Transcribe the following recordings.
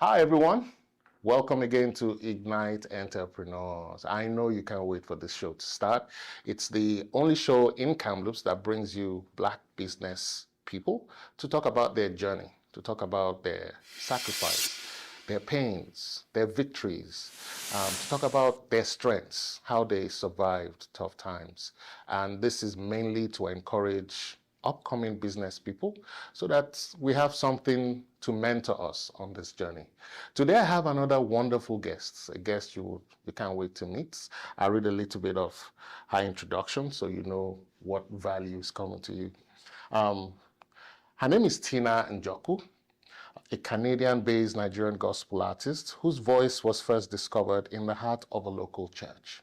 Hi everyone, welcome again to Ignite Entrepreneurs. I know you can't wait for this show to start. It's the only show in Kamloops that brings you Black business people to talk about their journey, to talk about their sacrifice, their pains, their victories, to talk about their strengths, how they survived tough times. And this is mainly to encourage upcoming business people so that we have something to mentor us on this journey. Today I have another wonderful guest, a guest you can't wait to meet. I'll read a little bit of her introduction so you know what value is coming to you. Her name is Tina Njoku, a Canadian-based Nigerian gospel artist whose voice was first discovered in the heart of a local church.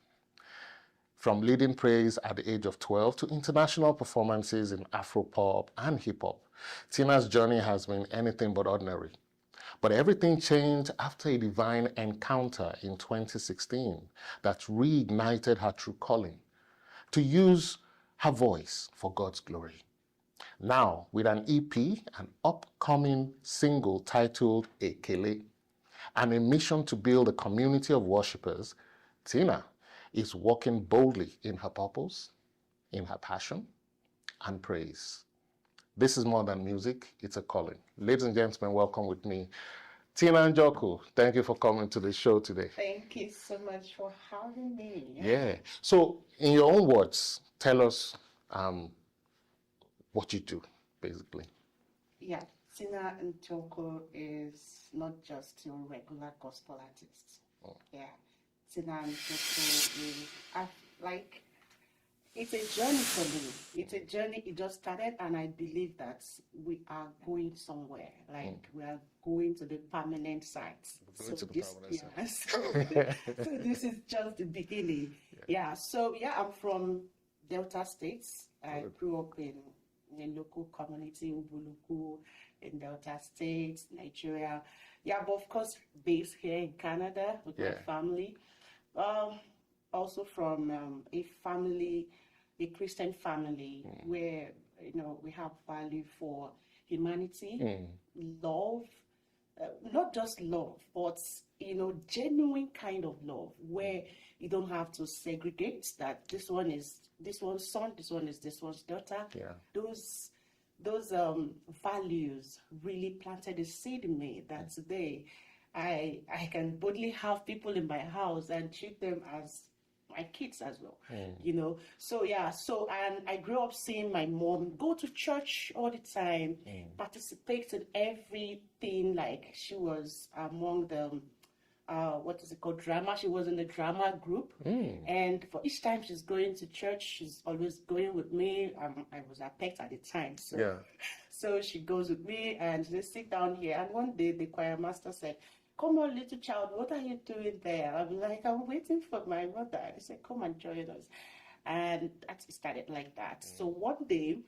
From leading praise at the age of 12 to international performances in Afro-pop and hip-hop, Tina's journey has been anything but ordinary. But everything changed after a divine encounter in 2016 that reignited her true calling to use her voice for God's glory. Now, with an EP, an upcoming single titled Ekele, and a mission to build a community of worshipers, Tina is walking boldly in her purpose, in her passion, and praise. This is more than music, it's a calling. Ladies and gentlemen, welcome with me, Tina Njoku. Thank you for coming to the show today. Thank you so much for having me. Yeah. So, in your own words, tell us what you do, basically. Yeah, Tina Njoku is not just your regular gospel artist. Oh. Yeah. Tina Njoku is it's a journey for me. It's a journey. It just started, and I believe that we are going somewhere. We are going to the permanent site. So this is just the beginning. Yeah. So I'm from Delta States. I grew up in a local community, Ubuluku, in Delta States, Nigeria. Yeah, but of course, based here in Canada with my family. Also from a Christian family where, we have value for humanity, love, not just love, but, genuine kind of love where you don't have to segregate that this one is this one's son, this one is this one's daughter. Yeah. Those values really planted a seed in me that today I can boldly have people in my house and treat them as my kids as well, So and I grew up seeing my mom go to church all the time, participate in everything. Like she was among the drama. She was in the drama group, and for each time she's going to church, she's always going with me. I was a pet at the time, so she goes with me and they sit down here. And one day the choir master said, "Come on, little child, what are you doing there?" I'm like, "I'm waiting for my mother." He said, "Come and join us." And that started like that. So one day,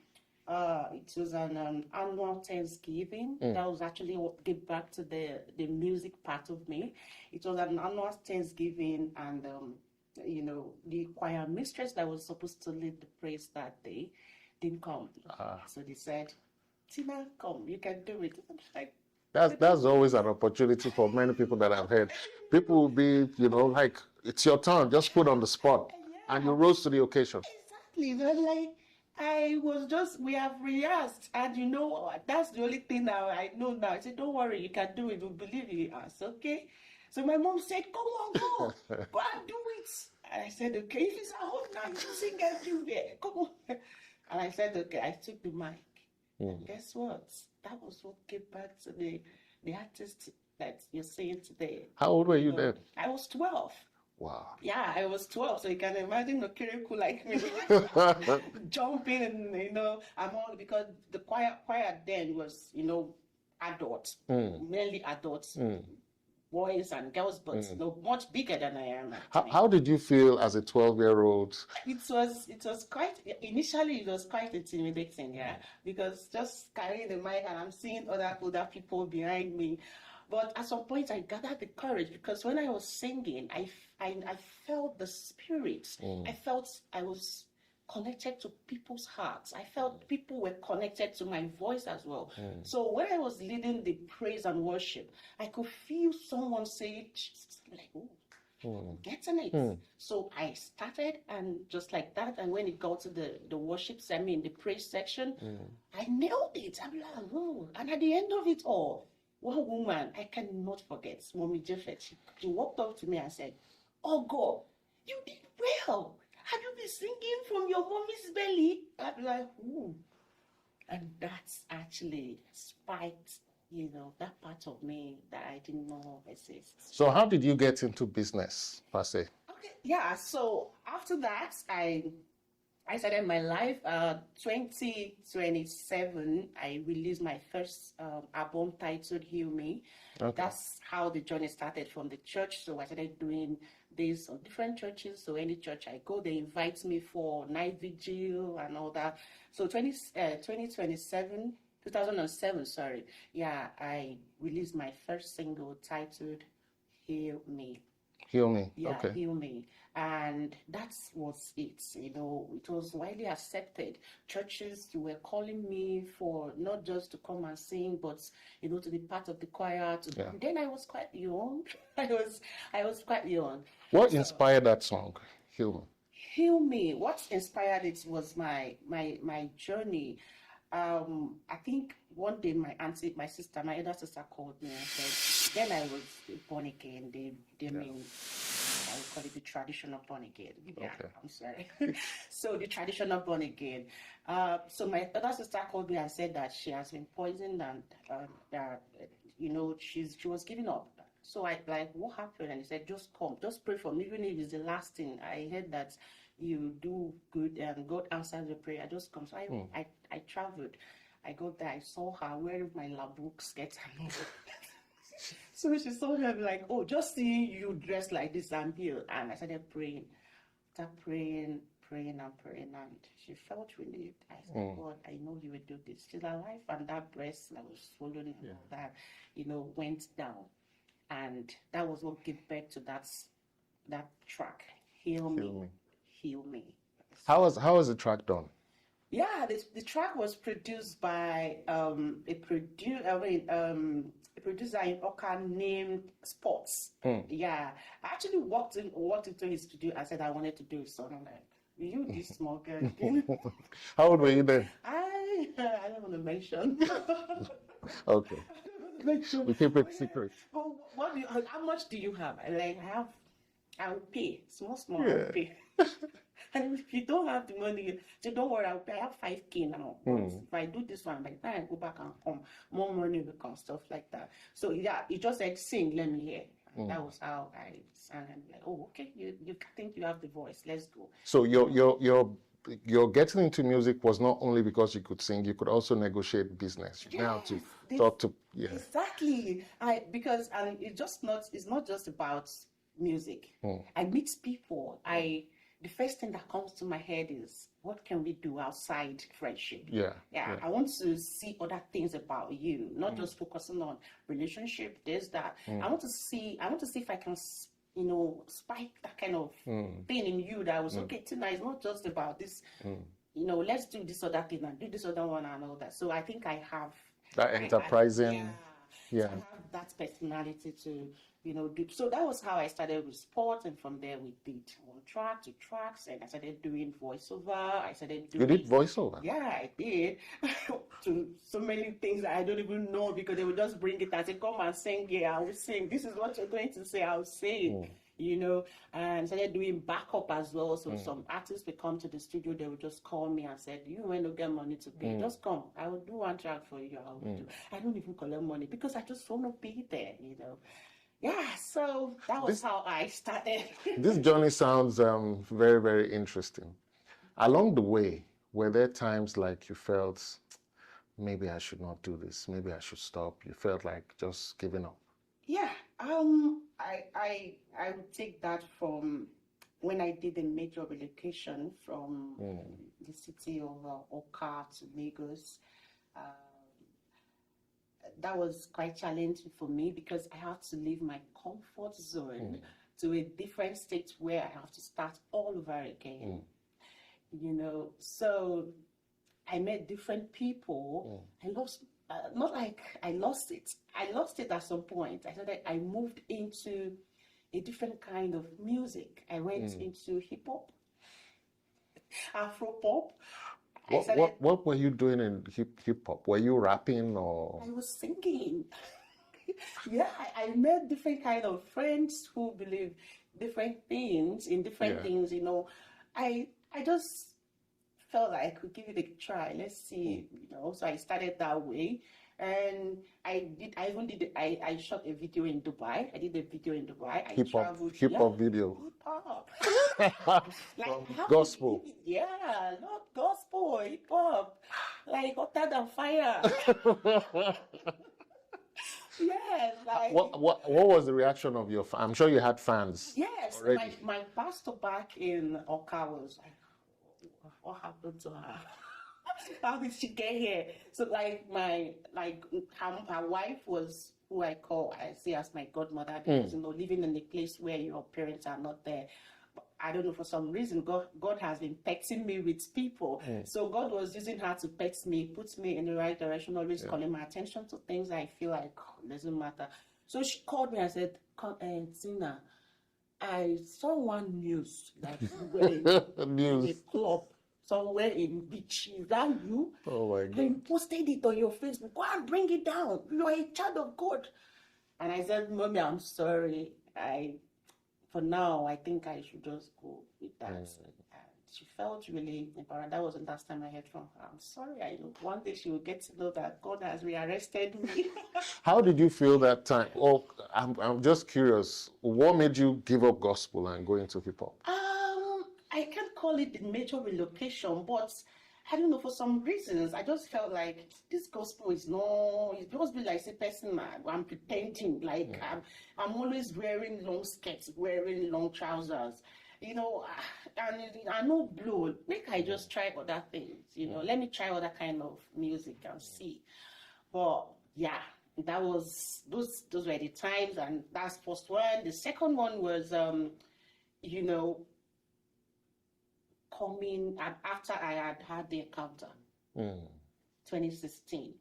it was an annual Thanksgiving. That was actually what gave back to the music part of me. It was an annual Thanksgiving, and the choir mistress that was supposed to lead the praise that day didn't come. So they said, "Tina, come, you can do it." I'm like, That's always an opportunity for many people that I've heard. People will be, it's your turn, just put on the spot, and you rose to the occasion. Exactly. We have rehearsed, and that's the only thing now I know now. I said, "Don't worry, you can do it. We believe in us." Okay. So my mom said, "Come on, go and do it." And I said, "Okay, if it's at home now, you sing everywhere. Come on." And I said, "Okay." I took the mic. And guess what? That was what gave back to the artist that you're seeing today. How old were you then? I was 12. Wow. Yeah, I was 12, so you can imagine a kirikou like me jumping and, I'm all, because the choir then was, adults, mainly adults, boys and girls, but much bigger than I am. How did you feel as a 12-year-old? It was quite, initially it was quite intimidating, because just carrying the mic and I'm seeing other people behind me. But at some point I gathered the courage, because when I was singing, I felt the spirit. I felt I was connected to people's hearts. I felt people were connected to my voice as well. So when I was leading the praise and worship, I could feel someone say, like, oh, getting it. So I started, and just like that, and when it got to the worship, the praise section, I nailed it. I'm like, oh. And at the end of it all, one woman I cannot forget, Mommy Jeffet, she walked up to me and said, "Oh God, you did well. Have you been singing from your mommy's belly?" I'm like, ooh. And that's actually spiked, that part of me that I didn't know exists. So how did you get into business, per se? Okay, yeah. So after that, I started my life. 2027, I released my first album titled "Heal Me." Okay. That's how the journey started from the church. So I started doing this on different churches. So any church I go, they invite me for night vigil and all that. So 2007, I released my first single titled "Heal Me." Heal Me. Yeah, okay. Heal Me. And that was it. It was widely accepted. Churches were calling me for not just to come and sing, but to be part of the choir. Then I was quite young. I was quite young. What inspired that song, Heal Me? Heal Me. What inspired it was my journey. I think one day my sister, my elder sister called me and said, then I was born again. They mean, I would call it the traditional born again. Yeah, okay. I'm sorry. So the traditional born again. So my elder sister called me and said that she has been poisoned and she was giving up. So I like, what happened? And he said, just come, just pray for me, even if it's the last thing. I heard that you do good and God answers your prayer. Just come. So I traveled. I got there. I saw her wearing my labu skirt and all. So she saw me, I'm like, oh, just seeing you dressed like this, I'm healed. And I started praying. Praying, and she felt relieved. I said, God, I know you will do this. She's alive, and that breast that was swollen and all that, went down. And that was what gave birth to that track, Heal Me. Heal Me. How was the track done? Yeah, the track was produced by a producer in Oka named Sports. Yeah, I actually walked into his studio and said I wanted to do a song. I'm like, you this small girl. How old were you then? I don't want to mention. Okay. We keep it secret. How much do you have? I will pay. Small, I will pay. And if you don't have the money, so don't worry, I have 5K now. If I do this one, by the time I go back and come, more money will come, stuff like that. So yeah, he just said, sing, let me hear. That was how I sang. And like, oh, okay, you think you have the voice, let's go. So your getting into music was not only because you could sing, you could also negotiate business. Yes, now to talk to exactly. It's not just about music. I meet people. The first thing that comes to my head is, what can we do outside friendship? Yeah. I want to see other things about you, not just focusing on relationship, this, that. I want to see if I can, spike that kind of thing in you that was okay tonight. It's not just about this, let's do this other thing and do this other one and all that. So I think I have that enterprising. So I have that personality to, so that was how I started with sports, and from there we did one track, 2 tracks, and I started doing voiceover. You did voiceover? Yeah, I did. To so many things that I don't even know, because they would just bring it and say, come and sing. Yeah, I will sing. This is what you're going to say. I'll say it. And started doing backup as well. So some artists would come to the studio, they would just call me and said, you when you get money to pay, just come. I will do one track for you. I don't even collect money because I just want to be there, Yeah, so that was how I started. This journey sounds very, very interesting. Along the way, were there times like you felt, maybe I should not do this, maybe I should stop? You felt like just giving up? Yeah, I would take that from when I did a major relocation from the city of Oka to Lagos. Uh, that was quite challenging for me because I had to leave my comfort zone to a different state where I have to start all over again. You know, so I met different people. I lost, not like I lost it. I lost it at some point. I moved into a different kind of music. I went into hip hop, Afro pop. What were you doing in hip hop? Were you rapping or? I was singing. Yeah, I met different kind of friends who believe different things in different things. You know, I just felt like I could give it a try. Let's see, you know. So I started that way, and I shot a video in Dubai. I did a video in Dubai. I traveled. Hip hop video. Hip hop. Like gospel. Not gospel, hip hop. Like hotter than fire. Yes, like what was the reaction of your I'm sure you had fans. Yes, already. My pastor back in Oka was like, what happened to her? How did she get here? So her wife was who I see as my godmother because you know, living in a place where your parents are not there. I don't know, for some reason, God has been pecking me with people. So God was using her to peck me, put me in the right direction, always calling my attention to things I feel like doesn't matter. So she called me and said, Tina, I saw one news that you were in a club somewhere in beach. Is that you? Oh my God. And you posted it on your Facebook. Go and bring it down. You are a child of God. And I said, Mommy, I'm sorry. For now, I think I should just go with that. And she felt really embarrassed. That was the last time I heard from her. I'm sorry. I know one day she will get to know that God has rearrested me. How did you feel that time? Oh, I'm just curious. What made you give up gospel and go into hip hop? I can't call it the major relocation, but I don't know, for some reasons, I just felt like this gospel is it must be like a person I'm pretending, like I'm always wearing long skirts, wearing long trousers, you know, and I know blue, make I just try other things, you know, let me try other kind of music and see. But yeah, that was, those were the times, and that's first one. The second one was, you know, coming after I had the encounter, 2016,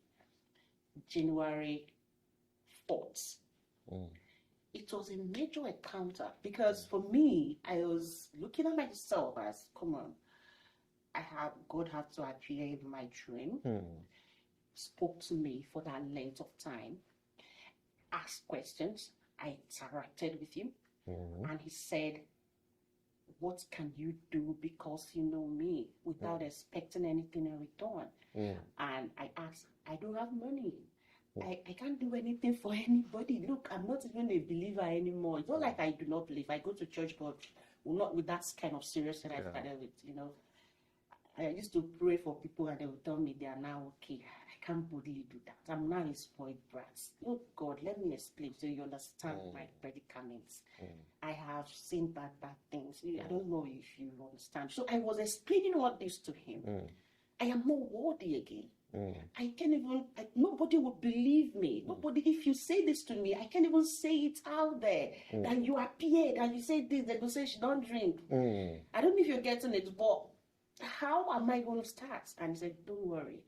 January 4th. It was a major encounter because for me, I was looking at myself as, come on, God had to appear in my dream, spoke to me for that length of time, asked questions, I interacted with him, and he said, what can you do because you know me, without expecting anything in return? And I asked, I don't have money. I can't do anything for anybody. Look, I'm not even a believer anymore. It's not like I do not believe. I go to church, but not with that kind of seriousness I started with, you know. I used to pray for people and they would tell me they are now okay. I can't boldly do that. I'm now a spoiled brat. Oh God, let me explain so you understand my predicaments. I have seen bad things. I don't know if you understand. So I was explaining all this to him. I am more worthy again. I can't even, nobody would believe me. Nobody, if you say this to me, I can't even say it out there. That you appeared and you say this, they will say she don't drink. I don't know if you're getting it, but how am I going to start? And he said, don't worry.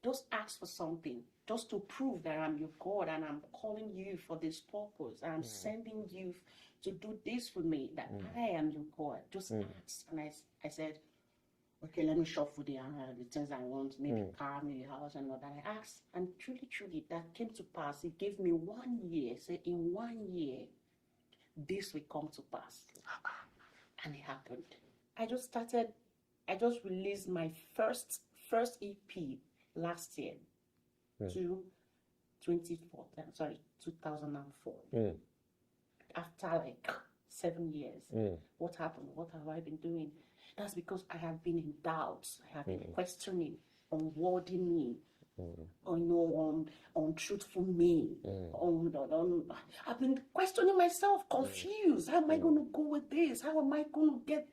Just ask for something, just to prove that I'm your God and I'm calling you for this purpose. I'm sending you to do this for me, that I am your God. Just ask. And I said, okay, let me shuffle the things I want, maybe car, maybe house, and all that. I asked, and truly, that came to pass. He gave me 1 year. Said, in 1 year, this will come to pass. And it happened. I just released my first EP last year, to 2004. After like 7 years, what happened? What have I been doing? That's because I have been in doubt. I have been questioning, unworthy me. untruthful me. I've been questioning myself, confused. How am I going to go with this? How am I going to get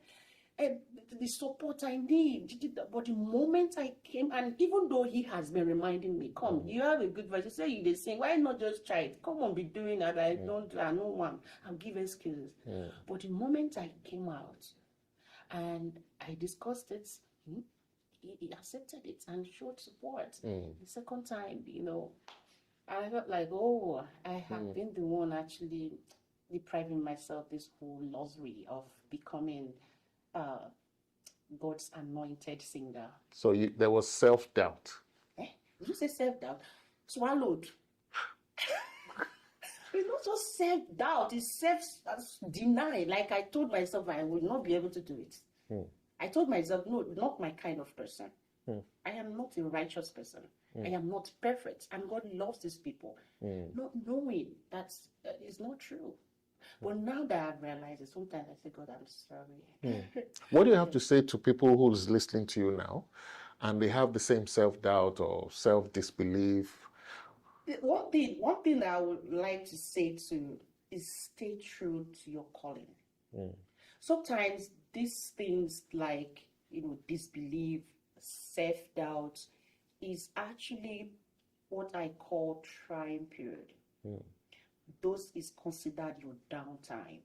the support I need? But the moment I came, and even though he has been reminding me, come, you have a good voice. You say you they sing. Why not just try it? Come on, be doing that. I know one. I'll give excuses. But the moment I came out and I discussed it, he accepted it and showed support. The second time, I felt like, oh, I have been the one actually depriving myself this whole luxury of becoming God's anointed singer. So there was self-doubt. Did you say self-doubt? Swallowed. It's not just self-doubt, it's self-denial. Like I told myself I would not be able to do it. I told myself, no, not my kind of person. I am not a righteous person. I am not perfect. And God loves these people. Not knowing that is not true. But now that I've realized it, sometimes I say, God, I'm sorry. What do you have to say to people who's listening to you now and they have the same self-doubt or self-disbelief? One thing I would like to say is stay true to your calling. Sometimes these things like, disbelief, self-doubt is actually what I call trying period. Those is considered your downtime.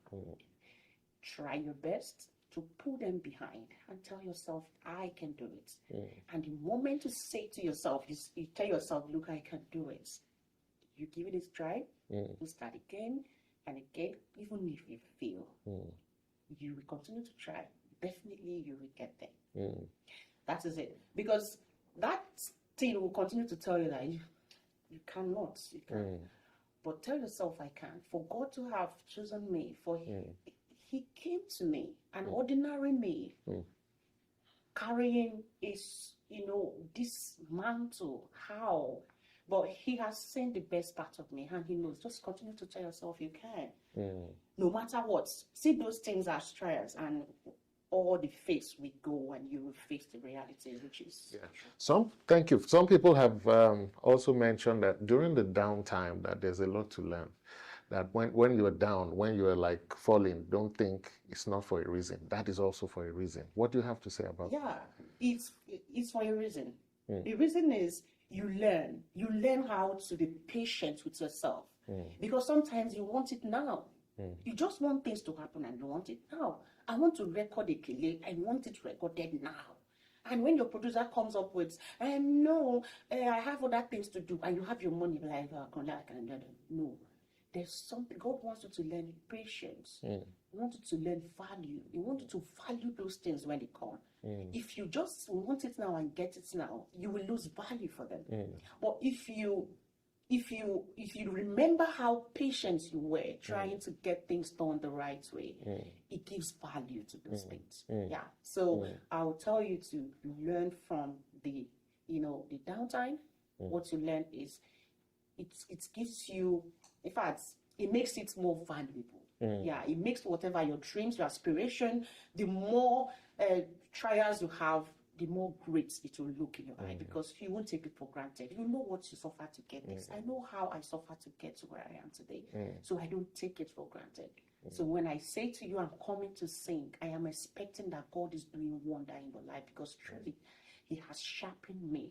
Try your best to pull them behind and tell yourself, I can do it. And the moment you say to yourself, you tell yourself, look, I can do it. You give it a try, you start again and again, even if you fail, you will continue to try. Definitely you will get there. That is it. Because that thing will continue to tell you that you cannot. You can't. But tell yourself, I can. For God to have chosen me, for he came to me, an ordinary me, carrying his, this mantle. How? But he has seen the best part of me, and he knows. Just continue to tell yourself you can. No matter what. See those things as trials, and all the face we go, and you will face the reality, which is Thank you. Some people have also mentioned that during the downtime that there's a lot to learn. That when you're down, when you're like falling, don't think it's not for a reason. That is also for a reason. What do you have to say about that? Yeah, it's for a reason. The reason is you learn how to be patient with yourself. Because sometimes you want it now. You just want things to happen and you want it now. I want to record a kele. I want it recorded now. And when your producer comes up with, no, I have other things to do, and you have your money, like, no. There's something, God wants you to learn patience. He wants you to learn value. He wants you to value those things when they come. If you just want it now and get it now, you will lose value for them. But if you remember how patient you were trying to get things done the right way, it gives value to those things. So I'll tell you to learn from the downtime. What you learn is it gives you, in fact, it makes it more valuable. It makes whatever your dreams, your aspiration, the more trials you have, the more great it will look in your eye, because you won't take it for granted. You know what you suffer to get this. I know how I suffer to get to where I am today. So I don't take it for granted. So when I say to you, I'm coming to sing, I am expecting that God is doing wonder in your life, because truly he has sharpened me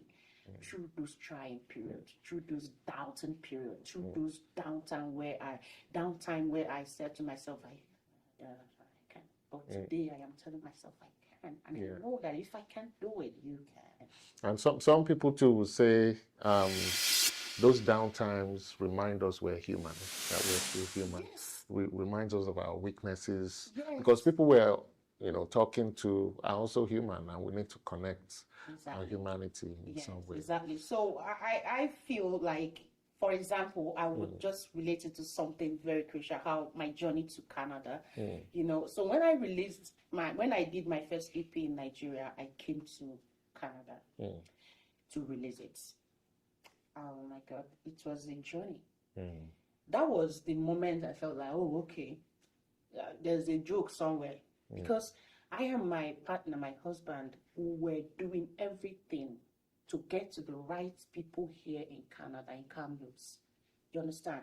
through those trying periods, through those doubting periods, through those downtime where I said to myself, I can. But today I am telling myself I can. And I know that if I can't do it, you can. And some people too will say those downtimes remind us we're human, that we're still human. Reminds us of our weaknesses. Because people we're talking to are also human, and we need to connect our humanity in some way. Exactly. So I feel like, for example, I would just relate it to something very crucial, how my journey to Canada, So when I did my first EP in Nigeria, I came to Canada to release it. Oh my God, it was a journey. That was the moment I felt like, oh, okay, there's a joke somewhere. Because I and my partner, my husband, who were doing everything to to get to the right people here in Canada, in Kamloops. You understand?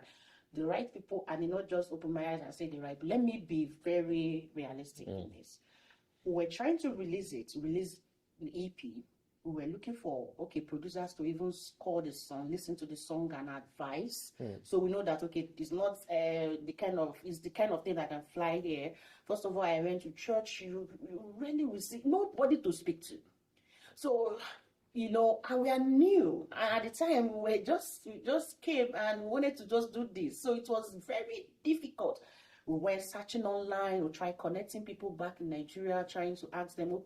The right people, and not just open my eyes and say the right. Let me be very realistic in this. We're trying to release an EP. We were looking for producers to even score the song, listen to the song and advise. So we know that it's not it's the kind of thing that can fly here. First of all, I went to church. You really will see nobody to speak to. So and we are new. And at the time, we just came and wanted to just do this. So it was very difficult. We went searching online, we tried connecting people back in Nigeria, trying to ask them,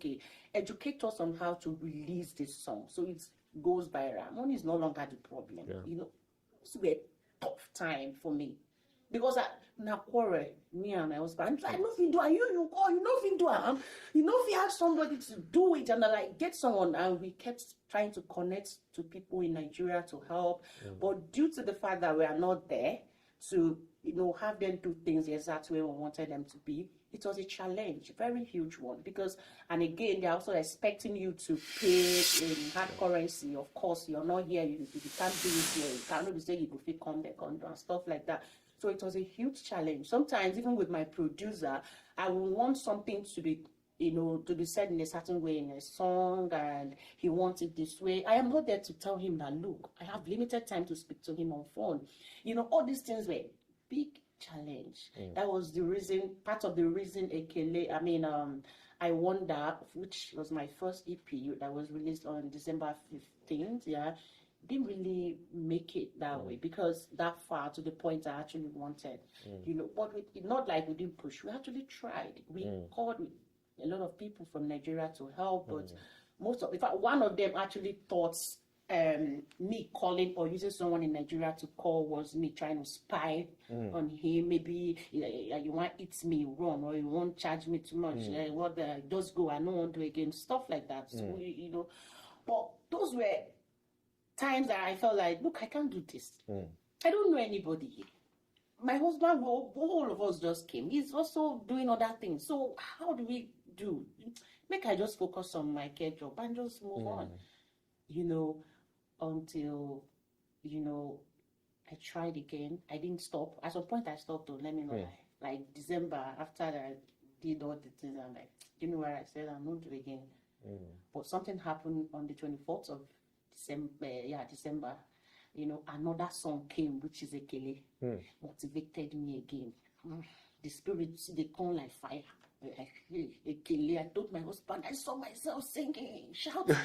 educate us on how to release this song. So it goes viral. Money is no longer the problem. Yeah. It's a tough time for me. Because me and my husband, I know if you do, and you call, you know if you do, you know if you have somebody to do it, and get someone, and we kept trying to connect to people in Nigeria to help. But due to the fact that we are not there to have them do things the exact way we wanted them to be, it was a challenge, a very huge one. Because, and again, they're also expecting you to pay in hard currency. Of course, you're not here, you can't do it here, you cannot be saying you go fit come there, and stuff like that. So it was a huge challenge. Sometimes, even with my producer, I would want something to be, to be said in a certain way in a song, and he wants it this way. I am not there to tell him that, look, I have limited time to speak to him on phone. All these things were big challenge. That was the reason, part of the reason I Wonder, which was my first EP that was released on December 15th, didn't really make it that way, because that far to the point I actually wanted. But it's not like we didn't push. We actually tried. We called a lot of people from Nigeria to help, but in fact, one of them actually thought me calling or using someone in Nigeria to call was me trying to spy on him. Maybe you want to eat me wrong, or you won't charge me too much. Just go, I don't want to do again, stuff like that. So, but those were times that I felt like, look, I can't do this. I don't know anybody here. My husband, all of us just came. He's also doing other things. So how do we do? Make I just focus on my care job and just move on. Until, I tried again. I didn't stop. At some point, I stopped. Let me know. Like December, after I did all the things, I'm like, where I said I'm not doing again. But something happened on the 24th of December. Another song came, which is Ekele, motivated me again. The spirit, they come like fire. Ekele, I told my husband, I saw myself singing, shouting.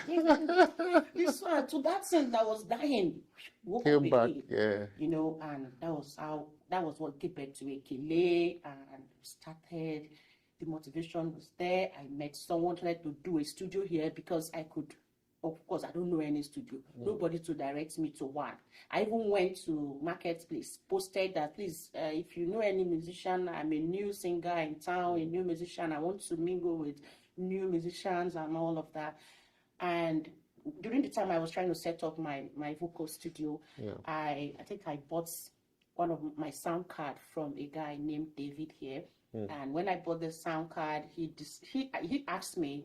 This one, to that sense that was dying, woke Came up back, again, and that was what gave birth to Ekele, and started. The motivation was there. I met someone tried to do a studio here because I could. Of course, I don't know any studio. Nobody to direct me to one. I even went to Marketplace, posted that, please, if you know any musician, I'm a new singer in town, a new musician. I want to mingle with new musicians and all of that. And during the time I was trying to set up my vocal studio, I think I bought one of my sound card from a guy named David here. And when I bought the sound card, he asked me,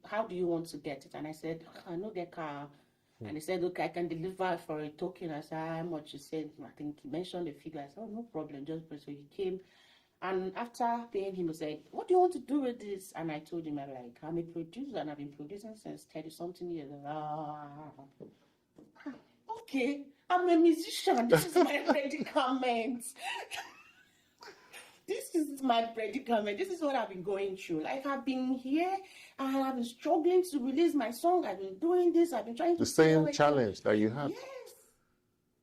how do you want to get it? And I said, I know the car. And he said, okay, I can deliver for a token. I said, how much? He said, I think he mentioned the figure. I said, oh, no problem, just so he came. And after paying him, he said, what do you want to do with this? And I told him, I'm a producer and I've been producing since 30-something years. Okay, I'm a musician. This is my predicament. This is my predicament. This is what I've been going through. Like, I've been here and I've been struggling to release my song. I've been doing this. I've been trying to... The same challenge that you had. Yes.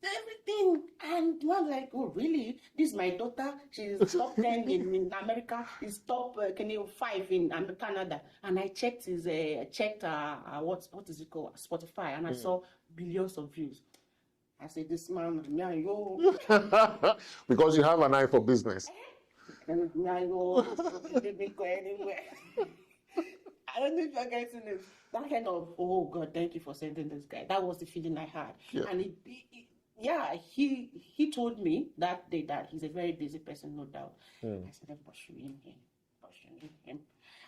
Everything. And I'm like, oh, really? This is my daughter. She's top 10 in America. She's top 5 in Canada. And I checked what is it called? Spotify. And I saw billions of views. I said, this man, because you have an eye for business. And I go, didn't go anywhere. I don't know if you're getting this. That kind of, oh God, thank you for sending this guy. That was the feeling I had. Yeah. And he told me that day that he's a very busy person, no doubt. I said, I'm pursuing him.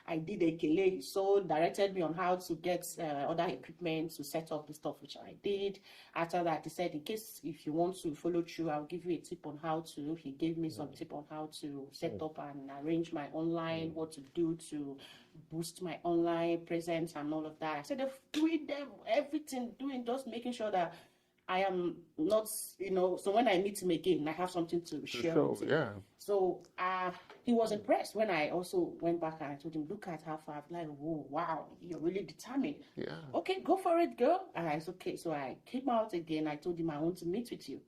I did a kele, so directed me on how to get other equipment to set up the stuff, which I did. After that, he said, in case if you want to follow through, I'll give you a tip on how to. He gave me some tip on how to set up and arrange my online, what to do to boost my online presence and all of that. I said, doing them, everything, just making sure that I am not, so when I meet him again, I have something to share with him. Yeah. So he was impressed when I also went back and I told him, look at how far I've like, whoa, wow, you're really determined. Yeah. Okay, go for it, girl. And I said, okay. So I came out again. I told him I want to meet with you.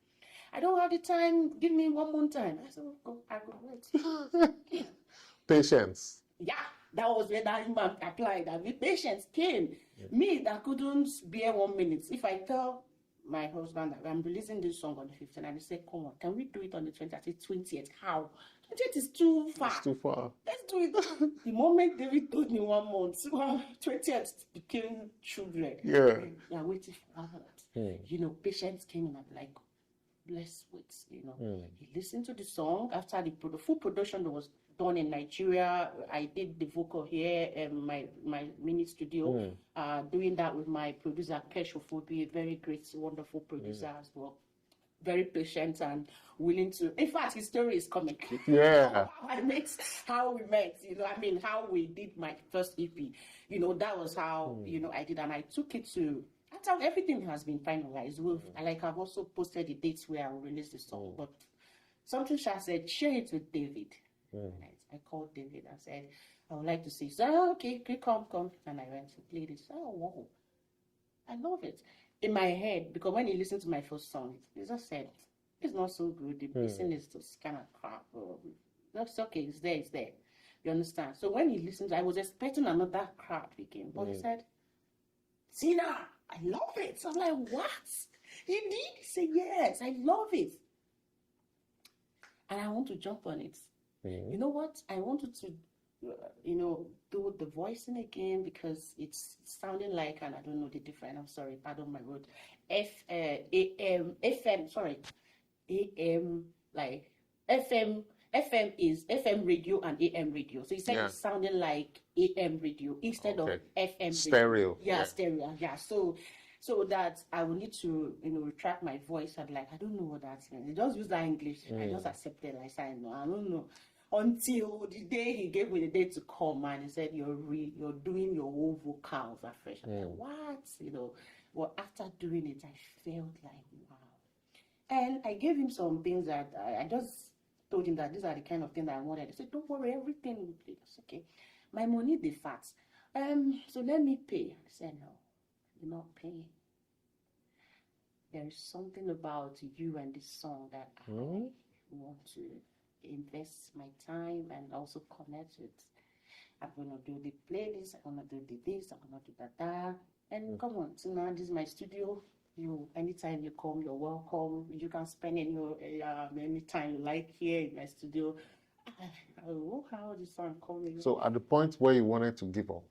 I don't have the time. Give me one more time. I said, I will wait. Patience. Yeah, that was where that human applied. And with patience came. Me that couldn't bear 1 minute. If I tell my husband that I'm releasing this song on the 15th, and he said, come on, can we do it on the 20th? I said, 20th. How? 20th is too far. It's too far. Let's do it. The moment David told me 1 month, 20th became children. Yeah. They are waiting for that. Patience came and I'm like, let's wait. He listened to the song. After the full production was done in Nigeria, I did the vocal here in my mini studio, doing that with my producer, Keshofobi, a very great, wonderful producer as well. Very patient and willing to. In fact, his story is coming. Yeah. How we met, how we did my first EP. That was how, I did. And I took it to, after everything has been finalized, I've also posted the dates where I will release the song. But something Sha said, share it with David. I called David and said, I would like to see. So, okay, come. And I went to play this. Oh, wow. I love it. In my head, because when he listened to my first song, he just said, it's not so good. The pacing is just kind of crap. That's okay. It's there. You understand? So when he listened, I was expecting another crap again. But he said, Tina, I love it. So I'm like, what? You did? He said, yes, I love it. And I want to jump on it. You know what? I wanted to, do the voicing again because it's sounding like, and I don't know the difference. I'm sorry, pardon my word. FM is FM radio and AM radio. So he said it sounded like AM radio instead of FM stereo. Radio. Yeah, stereo. Yeah. So that I will need to, retract my voice. I'm like, I don't know what that means. They just use that English. I just accepted. I said, no, I don't know. Until the day he gave me the day to come, and he said, you're doing your whole vocals afresh. I'm like, what? Well, after doing it, I felt like, wow. And I gave him some things that I just told him that these are the kind of things that I wanted. He said, don't worry, everything will be okay. My money, the fat. So let me pay. I said, no, you're not paying. There is something about you and this song that I want to invest my time and also connect with. I'm gonna do the playlist, I'm gonna do this, I'm gonna do that. And come on, so now this is my studio. Anytime you come, you're welcome. You can spend any time you like here in my studio. How this song coming? So at the point where you wanted to give up,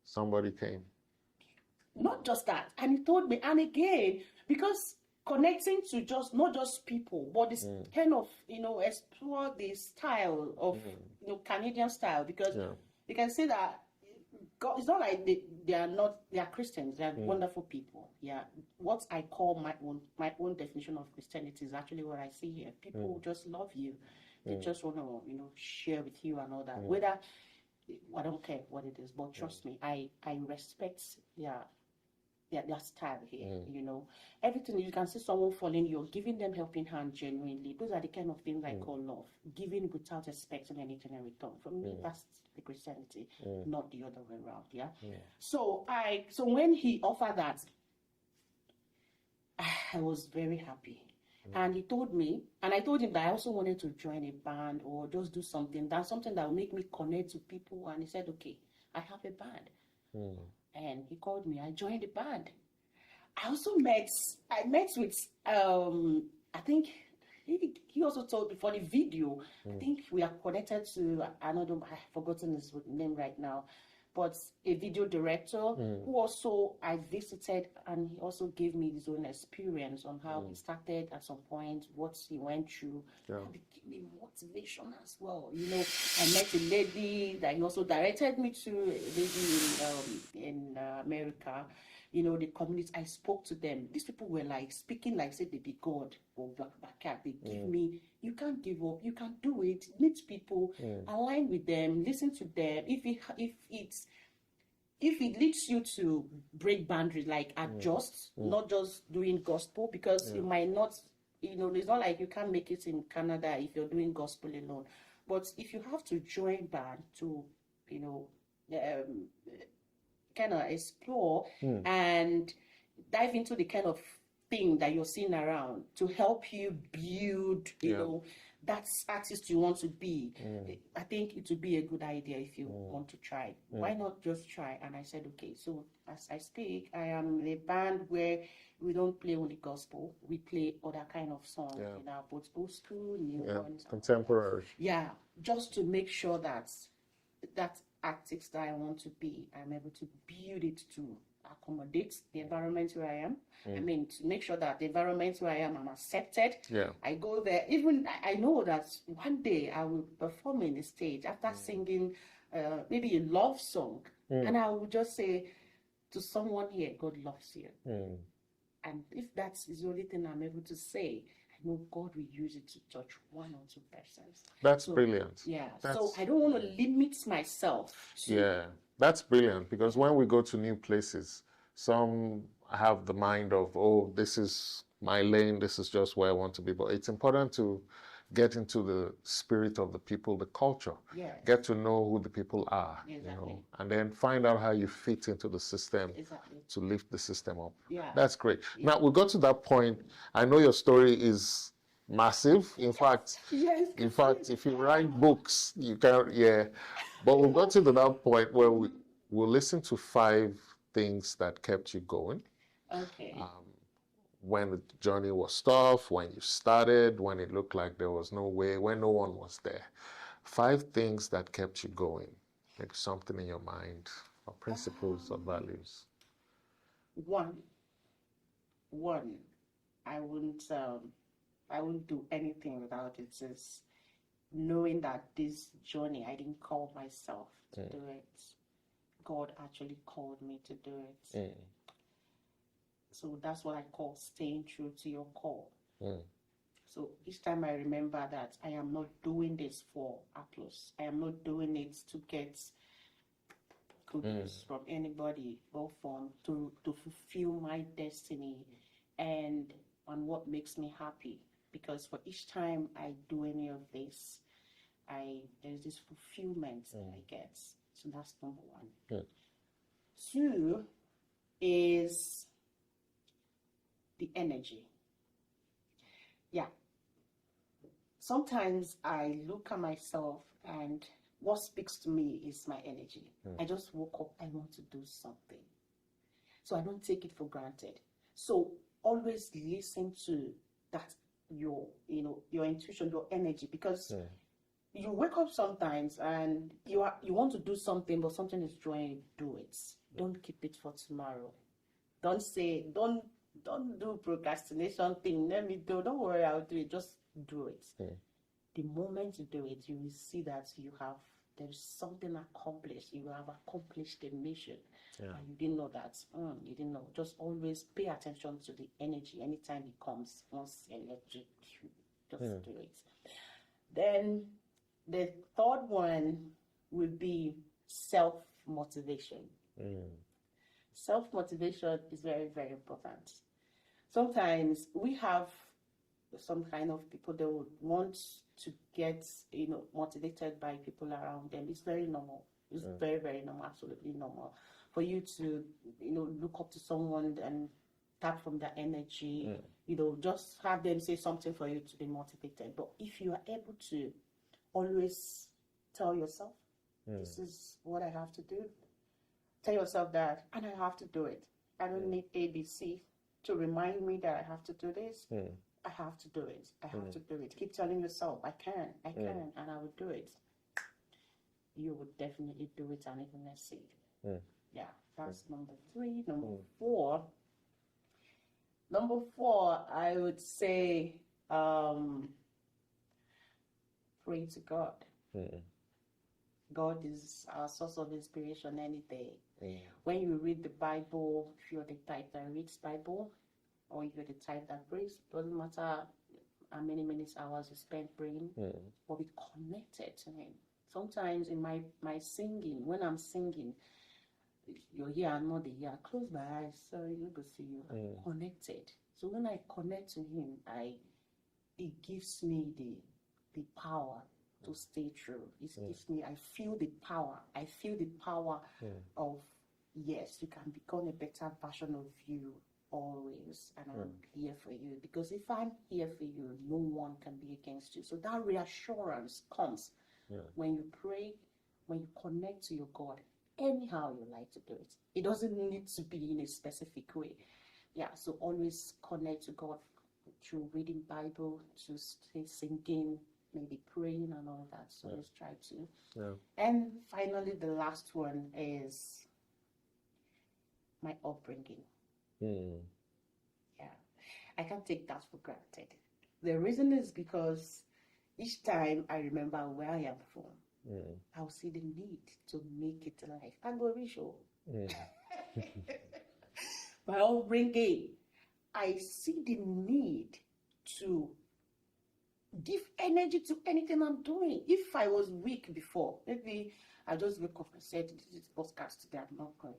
somebody came. Not just that, and he told me, and again, because connecting to not just people, but this kind of, explore the style of, Canadian style, because you can say that God, it's not like they are Christians, they are wonderful people. Yeah. What I call my own definition of Christianity is actually what I see here. People who just love you. They just want to, share with you and all that. Whether, I don't care what it is, but trust me, I respect their style here, Everything, you can see someone falling, you're giving them helping hand genuinely. Those are the kind of things I call love. Giving without expecting anything in return. For me, that's the Christianity, not the other way around, So when he offered that, I was very happy. And he told me, and I told him that I also wanted to join a band or just do something that will make me connect to people. And he said, okay, I have a band. And he called me. I joined the band. I also met with, I think he also told me for the video, I think we are connected to another, I've forgotten his name right now. but a video director who also I visited, and he also gave me his own experience on how he started at some point, what he went through. That gave me motivation as well. You know, I met a lady that he also directed me to, a lady in America. You know, the community, I spoke to them. These people were like speaking like say they be God or backyard. They give me, you can't give up, you can do it. Meet people, align with them, listen to them. If it leads you to break boundaries, like adjust, not just doing gospel, because you might not, you know, it's not like you can't make it in Canada if you're doing gospel alone. But if you have to join band to, you know, kind of explore and dive into the kind of thing that you're seeing around to help you build, you know, that artist you want to be. I think it would be a good idea if you want to try. Why not just try? And I said, okay. So as I speak, I am in a band where we don't play only gospel. We play other kind of songs, you know, both old school, new ones, contemporary. Yeah, just to make sure that that artist that I want to be, I'm able to build it to accommodate the environment where I am. I mean, to make sure that the environment where I am, I'm accepted. I go there. Even I know that one day I will perform in the stage after singing maybe a love song, and I will just say to someone here, God loves you. And if that is the only thing I'm able to say, I know God will use it to touch one or two persons. That's brilliant. Yeah. So I don't want to limit myself. That's brilliant, because when we go to new places, some have the mind of, oh, this is my lane, this is just where I want to be. But it's important to get into the spirit of the people, the culture, get to know who the people are, you know, and then find out how you fit into the system to lift the system up. That's great. Now, we'll go to that point. I know your story is massive. In fact, if you write books, you can, but we'll go to that point where we'll listen to 5 things that kept you going. Okay. When the journey was tough, when you started, when it looked like there was no way, when no one was there. 5 things that kept you going. Maybe something in your mind, or principles or values. One, I wouldn't do anything without it. Is knowing that this journey, I didn't call myself to do it. God actually called me to do it. So that's what I call staying true to your call. So each time I remember that I am not doing this for applause. I am not doing it to get kudos from anybody, but to fulfill my destiny and on what makes me happy. Because for each time I do any of this, there's this fulfillment I get. So that's number 1. 2 is the energy. Sometimes I look at myself and what speaks to me is my energy. I just woke up, I want to do something. So I don't take it for granted. So always listen to that, your intuition, your energy, because you wake up sometimes and you want to do something, but something is drawing you to do it. Don't keep it for tomorrow. Don't do procrastination thing. Let me do. Don't worry, I'll do it. Just do it. The moment you do it, you will see that there's something accomplished. You have accomplished the mission. And you didn't know that. You didn't know. Just always pay attention to the energy. Anytime it comes, once electric, just do it. Then the third one would be self-motivation. Self-motivation is very, very important. Sometimes we have some kind of people that would want to get, motivated by people around them. It's very normal. It's very, very normal, absolutely normal. For you to, look up to someone and tap from their energy, just have them say something for you to be motivated. But if you are able to always tell yourself, this is what I have to do. Tell yourself that, and I have to do it. I don't need ABC to remind me that I have to do this. I have to do it. I have to do it. Keep telling yourself, I can, and I will do it. You would definitely do it and even exceed. Yeah, that's number 3. Number four, I would say pray to God. God is our source of inspiration any day. When you read the Bible, if you're the type that reads Bible, or if you're the type that prays, doesn't matter how many minutes, hours you spend praying, but be connected to Him. Sometimes in my singing, when I'm singing, you're here, I'm not here. I close my eyes, so you can see you connected. So when I connect to Him, it gives me the power to stay true. It gives me, I feel the power. I feel the power of, yes, you can become a better version of you always, and I'm here for you. Because if I'm here for you, no one can be against you. So that reassurance comes when you pray, when you connect to your God, anyhow you like to do it. It doesn't need to be in a specific way. Yeah, so always connect to God through reading Bible, to stay singing, maybe praying and all that. So let's try to. Yeah. And finally, the last one is my upbringing. Yeah, I can't take that for granted. The reason is because each time I remember where I am from, I'll see the need to make it alive. I go show. My upbringing, I see the need to give energy to anything I'm doing. If I was weak before, maybe I just wake up and said, this is podcast today, I'm not going.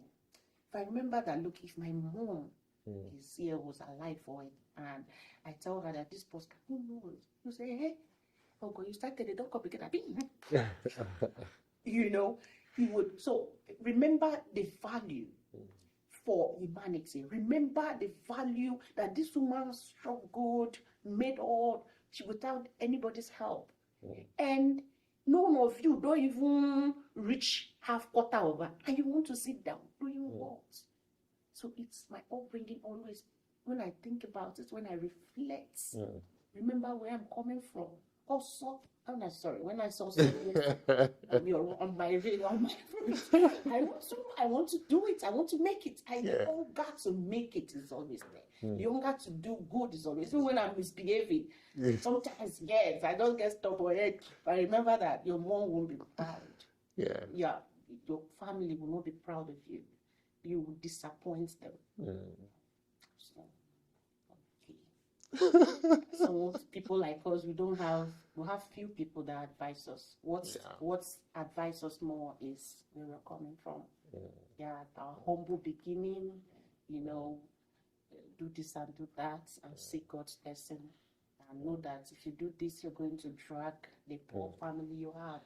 If I remember that, look, if my mom is here, was alive for it, and I tell her that this podcast, who knows? You say, hey, oh God, you started it, don't complicate it. You know, he would. So remember the value for humanity. Remember the value that this woman struggled, made all without anybody's help. And none of you don't even reach half quarter over, and you want to sit down doing what? So it's my upbringing always. When I think about it, when I reflect, remember where I'm coming from. Also, I'm not sorry. When I saw something on my I want to do it. I want to make it. The hunger to make it is always there. The hunger to do good is always. Even when I'm misbehaving, sometimes yes, I don't get stubborn. But remember that your mom won't be proud. Yeah, your family will not be proud of you. You will disappoint them. So, so people like us, we have few people that advise us. What advise us more is where we're coming from. Our humble beginning, do this and do that, and seek God's blessing, and know that if you do this, you're going to drag the poor family you have.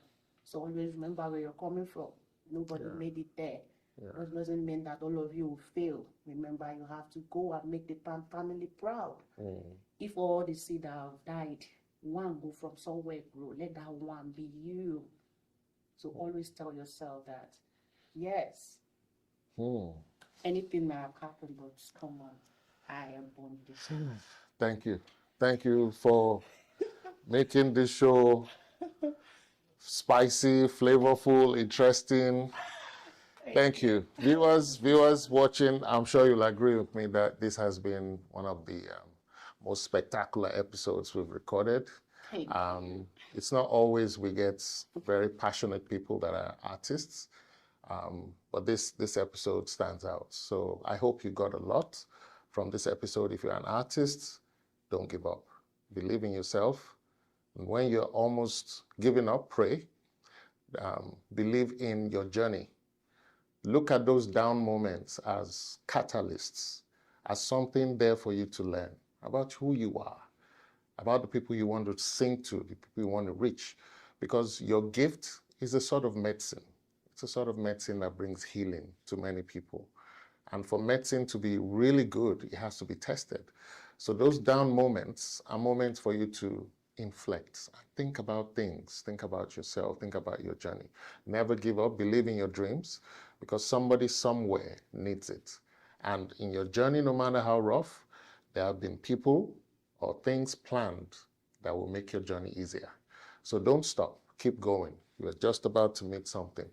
So always remember where you're coming from. Nobody made it there. That doesn't mean that all of you will fail. Remember, you have to go and make the family proud. If all the seed that have died, one go from somewhere grow, let that one be you. So always tell yourself that, yes, anything may have happened, but come on, I am born this. Thank you. Thank you for making this show spicy, flavorful, interesting. Thank you. Viewers watching, I'm sure you'll agree with me that this has been one of the most spectacular episodes we've recorded. It's not always we get very passionate people that are artists, but this episode stands out. So I hope you got a lot from this episode. If you're an artist, don't give up. Believe in yourself. And when you're almost giving up, pray. Believe in your journey. Look at those down moments as catalysts, as something there for you to learn about who you are, about the people you want to sing to, the people you want to reach. Because your gift is a sort of medicine. It's a sort of medicine that brings healing to many people. And for medicine to be really good, it has to be tested. So those down moments are moments for you to inflect. Think about things. Think about yourself. Think about your journey. Never give up. Believe in your dreams, because somebody somewhere needs it. And in your journey, no matter how rough, there have been people or things planned that will make your journey easier. So don't stop. Keep going. You're just about to meet something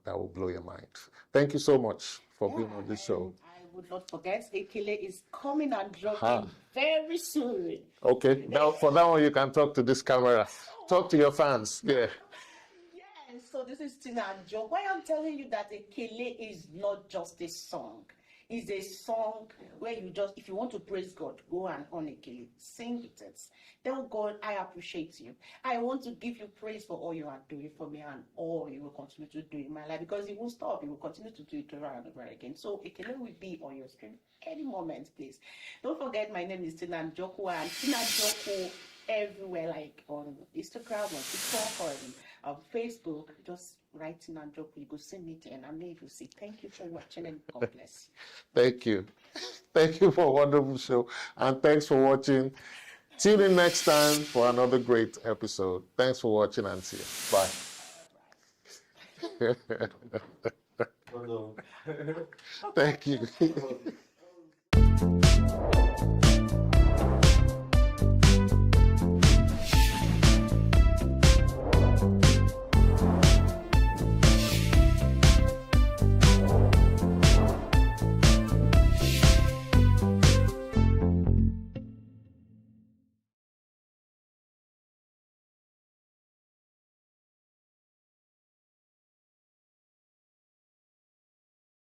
that will blow your mind. Thank you so much for being on this show. I would not forget, Ekele is coming and dropping Ha. very soon. Okay, now for that one, you can talk to this camera. Talk to your fans. Yeah. Yes, so this is Tina and Joe. Why I'm telling you that Ekele is not just a song. It's a song where you just, if you want to praise God, go and on Ekele, sing it. Tell God, I appreciate you. I want to give you praise for all you are doing for me and all you will continue to do in my life, because it won't stop. You will continue to do it over and over again. So Ekele will be on your screen any moment, please. Don't forget, my name is Tina Njoku, and Tina Njoku everywhere, like on Instagram, on TikTok, on Facebook. Just write Tina Njoku. You go see me and I'm able to say thank you for watching and God bless you. Thank you. Thank you for a wonderful show. And thanks for watching. Tune in next time for another great episode. Thanks for watching and see you. Bye. Thank you.